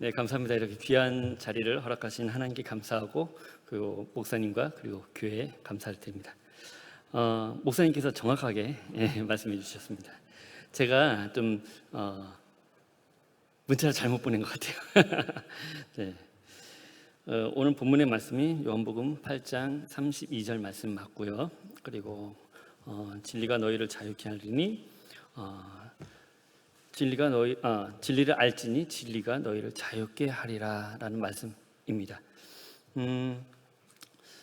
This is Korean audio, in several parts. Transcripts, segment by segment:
네, 감사합니다. 이렇게 귀한 자리를 허락하신 하나님께 감사하고 그리고 목사님과 그리고 교회에 감사를 드립니다. 목사님께서 정확하게 말씀해 주셨습니다. 제가 좀 문자를 잘못 보낸 것 같아요. 네. 오늘 본문의 말씀이 요한복음 8장 32절 말씀 맞고요. 그리고 진리가 너희를 자유케 하리니 진리를 알지니 진리가 너희를 자유케 하리라라는 말씀입니다.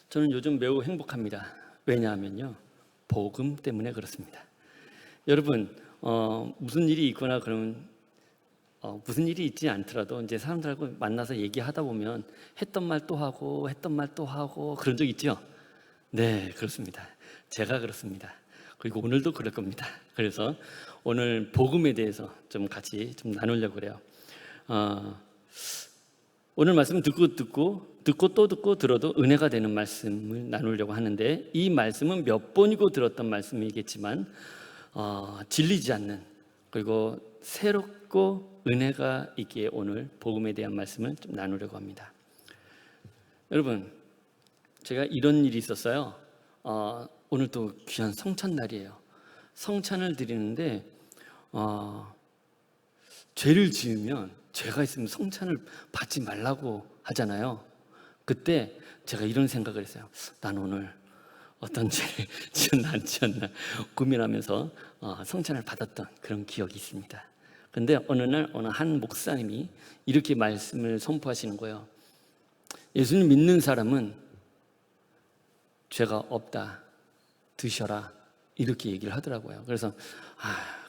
저는 요즘 매우 행복합니다. 왜냐하면요, 복음 때문에 그렇습니다. 여러분, 무슨 일이 있거나 그러면 무슨 일이 있지 않더라도 이제 사람들하고 만나서 얘기하다 보면 했던 말 또 하고 했던 말 또 하고 그런 적 있죠? 네, 그렇습니다. 제가 그렇습니다. 그리고 오늘도 그럴 겁니다. 그래서 오늘 복음에 대해서 좀 같이 좀 나누려고 그래요. 오늘 말씀 듣고 또 듣고 들어도 은혜가 되는 말씀을 나누려고 하는데, 이 말씀은 몇 번이고 들었던 말씀이겠지만 질리지 않는, 그리고 새롭고 은혜가 있기에 오늘 복음에 대한 말씀을 좀 나누려고 합니다. 여러분, 제가 이런 일이 있었어요. 오늘 또 귀한 성찬날이에요. 성찬을 드리는데 죄를 지으면, 죄가 있으면 성찬을 받지 말라고 하잖아요. 그때 제가 이런 생각을 했어요. 난 오늘 어떤 죄를 지었나 안 지었나 고민하면서 성찬을 받았던 그런 기억이 있습니다. 근데 어느 날 어느 한 목사님이 이렇게 말씀을 선포하시는 거예요. 예수님 믿는 사람은 죄가 없다, 드셔라, 이렇게 얘기를 하더라고요. 그래서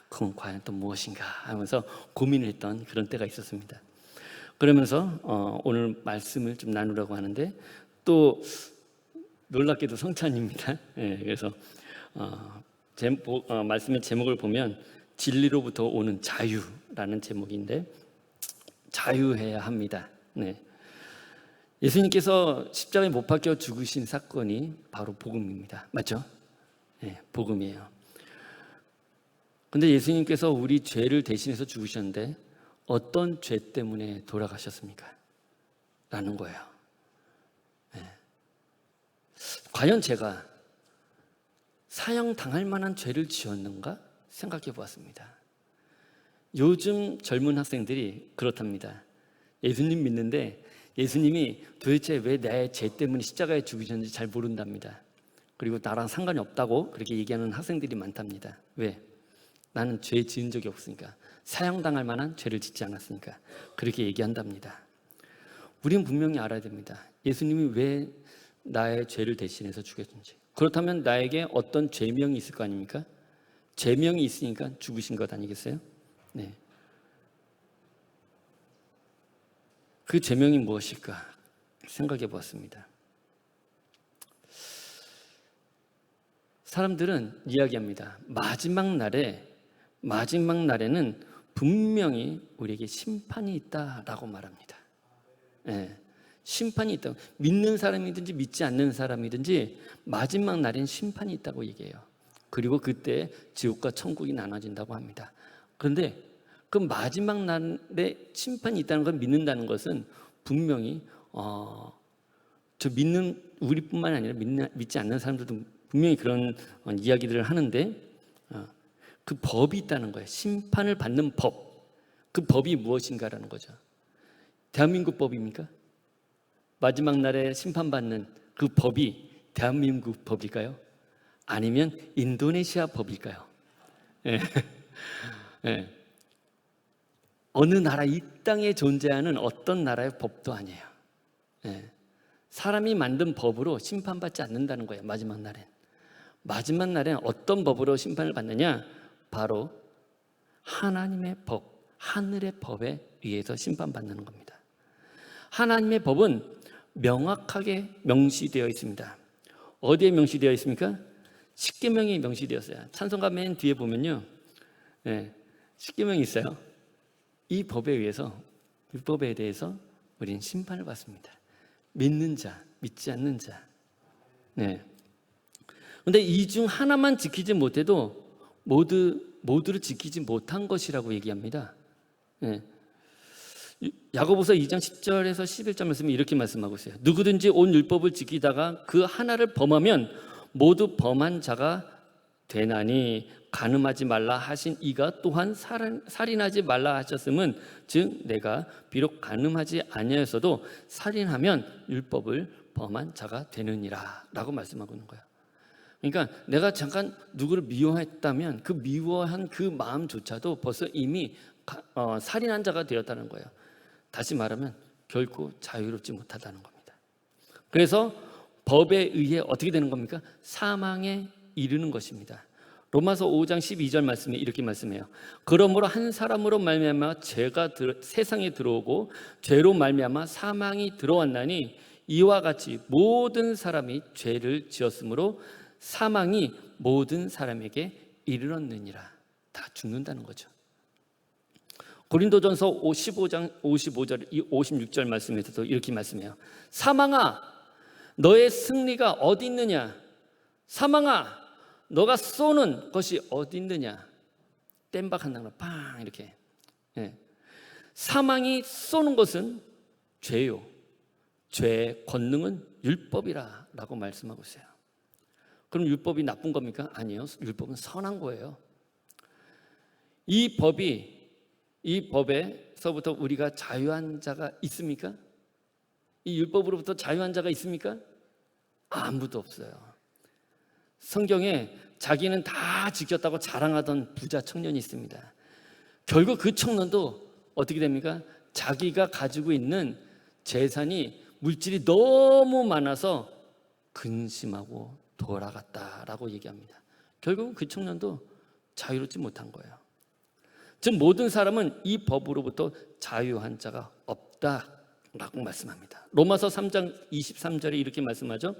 그건 과연 또 무엇인가 하면서 고민을 했던 그런 때가 있었습니다. 그러면서 오늘 말씀을 좀 나누려고 하는데, 또 놀랍게도 성찬입니다. 그래서 말씀의 제목을 보면 진리로부터 오는 자유라는 제목인데, 자유해야 합니다. 네. 예수님께서 십자가에 못 박혀 죽으신 사건이 바로 복음입니다. 맞죠? 네, 복음이에요. 근데 예수님께서 우리 죄를 대신해서 죽으셨는데 어떤 죄 때문에 돌아가셨습니까? 라는 거예요. 네. 과연 제가 사형당할 만한 죄를 지었는가 생각해 보았습니다. 요즘 젊은 학생들이 그렇답니다. 예수님 믿는데 예수님이 도대체 왜 내 죄 때문에 십자가에 죽으셨는지 잘 모른답니다. 그리고 나랑 상관이 없다고 그렇게 얘기하는 학생들이 많답니다. 왜? 나는 죄 지은 적이 없으니까, 사형당할 만한 죄를 짓지 않았으니까 그렇게 얘기한답니다. 우리는 분명히 알아야 됩니다. 예수님이 왜 나의 죄를 대신해서 죽였는지. 그렇다면 나에게 어떤 죄명이 있을 거 아닙니까? 죄명이 있으니까 죽으신 것 아니겠어요? 네. 그 죄명이 무엇일까 생각해 보았습니다. 사람들은 이야기합니다. 마지막 날에는 분명히 우리에게 심판이 있다라고 말합니다. 네. 심판이 있다. 믿는 사람이든지 믿지 않는 사람이든지 마지막 날엔 심판이 있다고 얘기해요. 그리고 그때 지옥과 천국이 나눠진다고 합니다. 그런데 그 마지막 날에 심판이 있다는 걸 믿는다는 것은 분명히 저 믿는 우리뿐만 아니라 믿지 않는 사람들도 분명히 그런 이야기들을 하는데, 그 법이 있다는 거예요. 심판을 받는 법. 그 법이 무엇인가라는 거죠. 대한민국 법입니까? 마지막 날에 심판받는 그 법이 대한민국 법일까요? 아니면 인도네시아 법일까요? 네. 네. 어느 나라, 이 땅에 존재하는 어떤 나라의 법도 아니에요. 네. 사람이 만든 법으로 심판받지 않는다는 거예요. 마지막 날엔. 마지막 날엔 어떤 법으로 심판을 받느냐? 바로 하나님의 법, 하늘의 법에 의해서 심판받는 겁니다. 하나님의 법은 명확하게 명시되어 있습니다. 어디에 명시되어 있습니까? 십계명이 명시되었어요. 찬송가 맨 뒤에 보면요, 십계명이 있어요. 이 법에 의해서, 율법에 대해서 우리는 심판을 받습니다. 믿는 자, 믿지 않는 자. 네. 근데 이 중 하나만 지키지 못해도 모두를 지키지 못한 것이라고 얘기합니다. 네. 야고보서 2장 10절에서 11절 말씀에 이렇게 말씀하고 있어요. 누구든지 온 율법을 지키다가 그 하나를 범하면 모두 범한 자가 되나니 간음하지 말라 하신 이가 또한 살인하지 말라 하셨음은 즉 내가 비록 간음하지 아니하였어도 살인하면 율법을 범한 자가 되느니라 라고 말씀하고 있는 거예요. 그러니까 내가 잠깐 누구를 미워했다면 그 미워한 그 마음조차도 벌써 이미 살인한 자가 되었다는 거예요. 다시 말하면 결코 자유롭지 못하다는 겁니다. 그래서 법에 의해 어떻게 되는 겁니까? 사망에 이르는 것입니다. 로마서 5장 12절 말씀에 이렇게 말씀해요. 그러므로 한 사람으로 말미암아 죄가 세상에 들어오고 죄로 말미암아 사망이 들어왔나니 이와 같이 모든 사람이 죄를 지었으므로 사망이 모든 사람에게 이르렀느니라. 다 죽는다는 거죠. 고린도전서 15장 55절 56절 말씀에서도 이렇게 말씀해요. 사망아 너의 승리가 어디 있느냐? 사망아 너가 쏘는 것이 어디 있느냐? 땜박 한다는 거, 팡 이렇게. 사망이 쏘는 것은 죄요. 죄의 권능은 율법이라 라고 말씀하고 있어요. 그럼 율법이 나쁜 겁니까? 아니요. 율법은 선한 거예요. 이 법에서부터 우리가 자유한 자가 있습니까? 이 율법으로부터 자유한 자가 있습니까? 아무도 없어요. 성경에 자기는 다 지켰다고 자랑하던 부자 청년이 있습니다. 결국 그 청년도 어떻게 됩니까? 자기가 가지고 있는 재산이 물질이 너무 많아서 근심하고 돌아갔다라고 얘기합니다. 결국은 그 청년도 자유롭지 못한 거예요. 즉 모든 사람은 이 법으로부터 자유한 자가 없다라고 말씀합니다. 로마서 3장 23절에 이렇게 말씀하죠.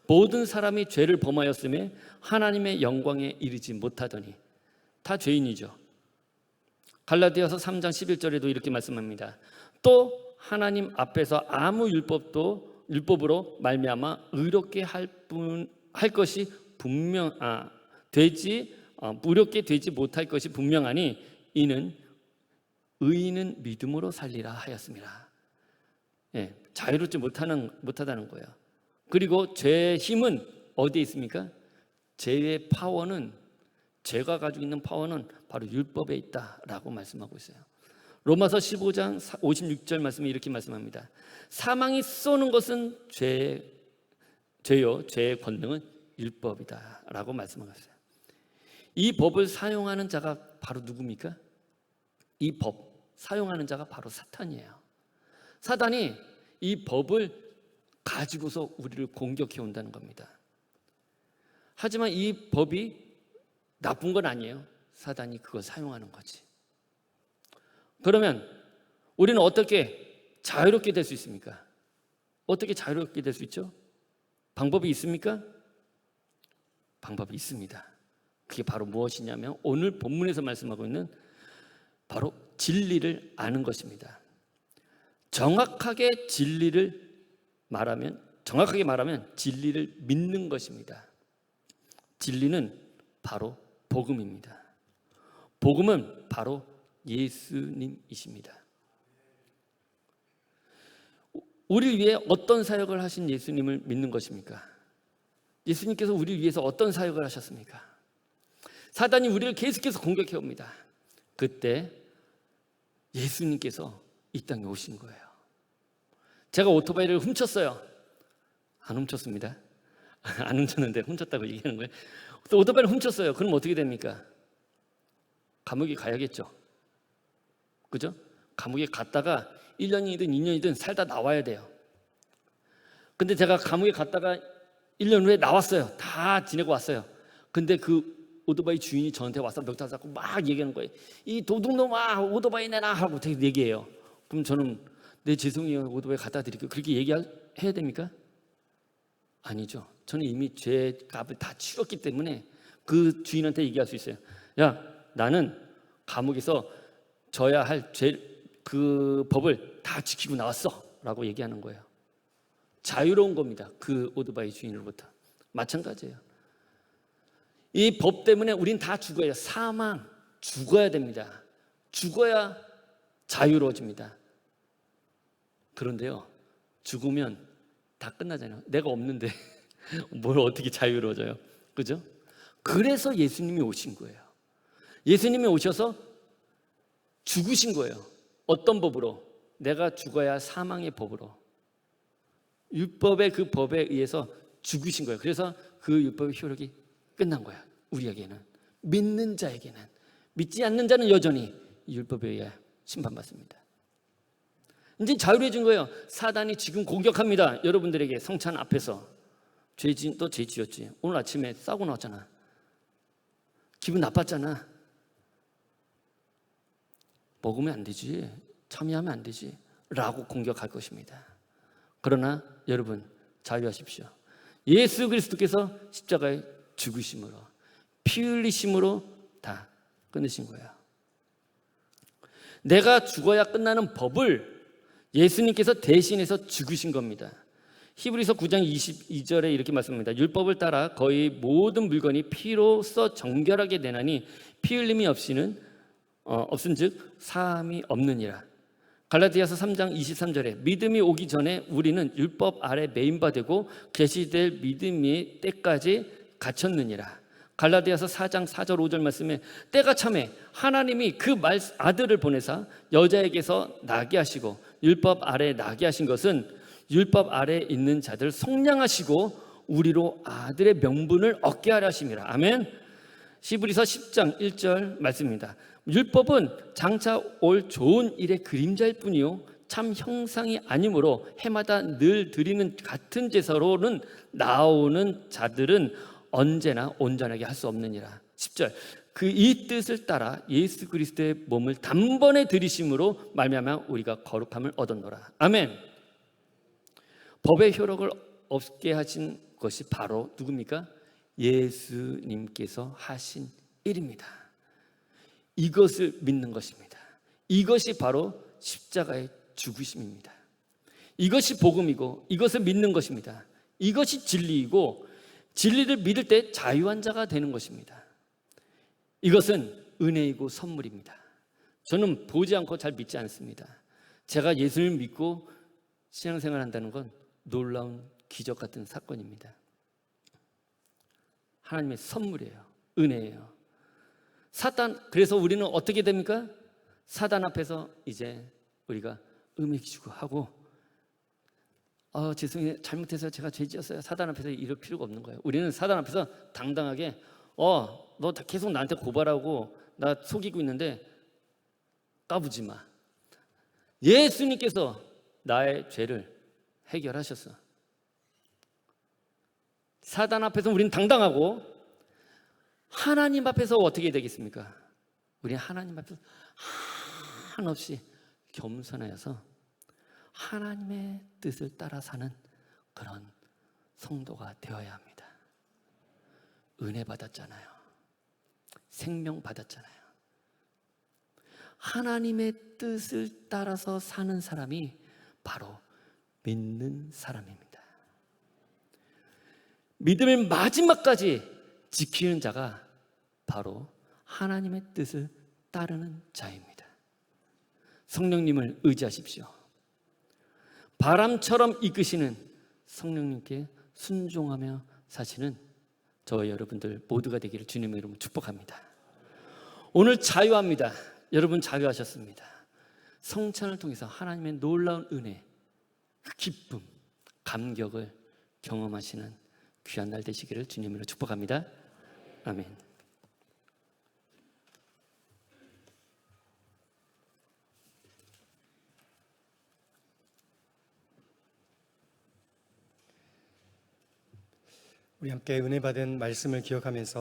모든 사람이 죄를 범하였음에 하나님의 영광에 이르지 못하더니 다 죄인이죠. 갈라디아서 3장 11절에도 이렇게 말씀합니다. 또 하나님 앞에서 아무 율법으로 말미암아 의롭게 할 것이 무렵게 되지 못할 것이 분명하니 이는 의인은 믿음으로 살리라 하였습니다. 자유롭지 못하다는 거예요. 그리고 죄의 힘은 어디에 있습니까? 죄의 파워는, 죄가 가지고 있는 파워는 바로 율법에 있다라고 말씀하고 있어요. 로마서 15장 56절 말씀에 이렇게 말씀합니다. 사망이 쏘는 것은 죄요, 죄의 권능은 율법이다 라고 말씀하고 있어요. 이 법을 사용하는 자가 바로 누굽니까? 이 법 사용하는 자가 바로 사탄이에요. 사탄이 이 법을 가지고서 우리를 공격해 온다는 겁니다. 하지만 이 법이 나쁜 건 아니에요. 사탄이 그걸 사용하는 거지. 그러면 우리는 어떻게 자유롭게 될 수 있습니까? 어떻게 자유롭게 될 수 있죠? 방법이 있습니까? 방법이 있습니다. 그게 바로 무엇이냐면 오늘 본문에서 말씀하고 있는 바로 진리를 아는 것입니다. 정확하게 말하면 진리를 믿는 것입니다. 진리는 바로 복음입니다. 복음은 바로 예수님이십니다. 우리를 위해 어떤 사역을 하신 예수님을 믿는 것입니까? 예수님께서 우리를 위해서 어떤 사역을 하셨습니까? 사단이 우리를 계속해서 공격해 옵니다. 그때 예수님께서 이 땅에 오신 거예요. 제가 오토바이를 훔쳤어요. 안 훔쳤습니다. 안 훔쳤는데 훔쳤다고 얘기하는 거예요. 또 오토바이를 훔쳤어요. 그럼 어떻게 됩니까? 감옥에 가야겠죠. 그죠? 감옥에 갔다가 1년이든 2년이든 살다 나와야 돼요. 근데 제가 감옥에 갔다가 1년 후에 나왔어요. 다 지내고 왔어요. 근데 그 오토바이 주인이 저한테 와서 멱살 잡고 막 얘기하는 거예요. 이 도둑놈아 오토바이 내놔 하고 되게 얘기해요. 그럼 저는 네 죄송해요 오토바이 갖다 드릴게요. 그렇게 얘기해야 됩니까? 아니죠. 저는 이미 죄 값을 다 치렀기 때문에 그 주인한테 얘기할 수 있어요. 야 나는 감옥에서 져야 할 그 법을 다 지키고 나왔어 라고 얘기하는 거예요. 자유로운 겁니다. 그 오토바이 주인으로부터. 마찬가지예요. 이 법 때문에 우린 다 죽어요. 사망, 죽어야 됩니다. 죽어야 자유로워집니다. 그런데요, 죽으면 다 끝나잖아요. 내가 없는데 뭘 어떻게 자유로워져요? 그죠? 그래서 예수님이 오신 거예요. 예수님이 오셔서 죽으신 거예요. 어떤 법으로? 내가 죽어야 사망의 법으로. 율법의 그 법에 의해서 죽으신 거예요. 그래서 그 율법의 효력이 끝난 거야. 우리에게는, 믿는 자에게는. 믿지 않는 자는 여전히 율법에 의해 심판받습니다. 이제 자유로워진 거예요. 사단이 지금 공격합니다. 여러분들에게 성찬 앞에서. 또 죄 지었지. 오늘 아침에 싸고 나왔잖아. 기분 나빴잖아. 먹으면 안 되지, 참여하면 안 되지 라고 공격할 것입니다. 그러나 여러분 자유하십시오. 예수 그리스도께서 십자가에 죽으심으로, 피 흘리심으로 다 끊으신 거예요. 내가 죽어야 끝나는 법을 예수님께서 대신해서 죽으신 겁니다. 히브리서 9장 22절에 이렇게 말씀합니다. 율법을 따라 거의 모든 물건이 피로써 정결하게 되나니 피 흘림이 없은즉 사함이 없느니라. 갈라디아서 3장 23절에 믿음이 오기 전에 우리는 율법 아래 매인바 되고 계시될 믿음의 때까지 갇혔느니라. 갈라디아서 4장 4절 5절 말씀에 때가 참에 하나님이 그 아들을 보내사 여자에게서 나게 하시고 율법 아래 나게 하신 것은 율법 아래 있는 자들 속량하시고 우리로 아들의 명분을 얻게 하려 하심이라. 아멘. 히브리서 10장 1절 말씀입니다. 율법은 장차 올 좋은 일의 그림자일 뿐이요 참 형상이 아니므로 해마다 늘 드리는 같은 제사로는 나오는 자들은 언제나 온전하게 할 수 없느니라. 10절 그 이 뜻을 따라 예수 그리스도의 몸을 단번에 들이심으로 말미암아 우리가 거룩함을 얻었노라. 아멘. 법의 효력을 없게 하신 것이 바로 누굽니까? 예수님께서 하신 일입니다. 이것을 믿는 것입니다. 이것이 바로 십자가의 죽으심입니다. 이것이 복음이고 이것을 믿는 것입니다. 이것이 진리이고 진리를 믿을 때 자유한 자가 되는 것입니다. 이것은 은혜이고 선물입니다. 저는 보지 않고 잘 믿지 않습니다. 제가 예수를 믿고 신앙생활 한다는 건 놀라운 기적 같은 사건입니다. 하나님의 선물이에요. 은혜예요. 그래서 우리는 어떻게 됩니까? 사단 앞에서 이제 우리가 음해기주고 하고 죄송해요. 잘못해서 제가 죄 지었어요. 사단 앞에서 이럴 필요가 없는 거예요. 우리는 사단 앞에서 당당하게 너 계속 나한테 고발하고 나 속이고 있는데 까부지 마. 예수님께서 나의 죄를 해결하셨어. 사단 앞에서 우리는 당당하고 하나님 앞에서 어떻게 되겠습니까? 우리는 하나님 앞에서 한없이 겸손하여서 하나님의 뜻을 따라 사는 그런 성도가 되어야 합니다. 은혜 받았잖아요. 생명 받았잖아요. 하나님의 뜻을 따라서 사는 사람이 바로 믿는 사람입니다. 믿음의 마지막까지 지키는 자가 바로 하나님의 뜻을 따르는 자입니다. 성령님을 의지하십시오. 바람처럼 이끄시는 성령님께 순종하며 사시는 저와 여러분들 모두가 되기를 주님의 이름으로 축복합니다. 오늘 자유합니다. 여러분 자유하셨습니다. 성찬을 통해서 하나님의 놀라운 은혜, 기쁨, 감격을 경험하시는 귀한 날 되시기를 주님으로 축복합니다. 아멘. 우리 함께 은혜 받은 말씀을 기억하면서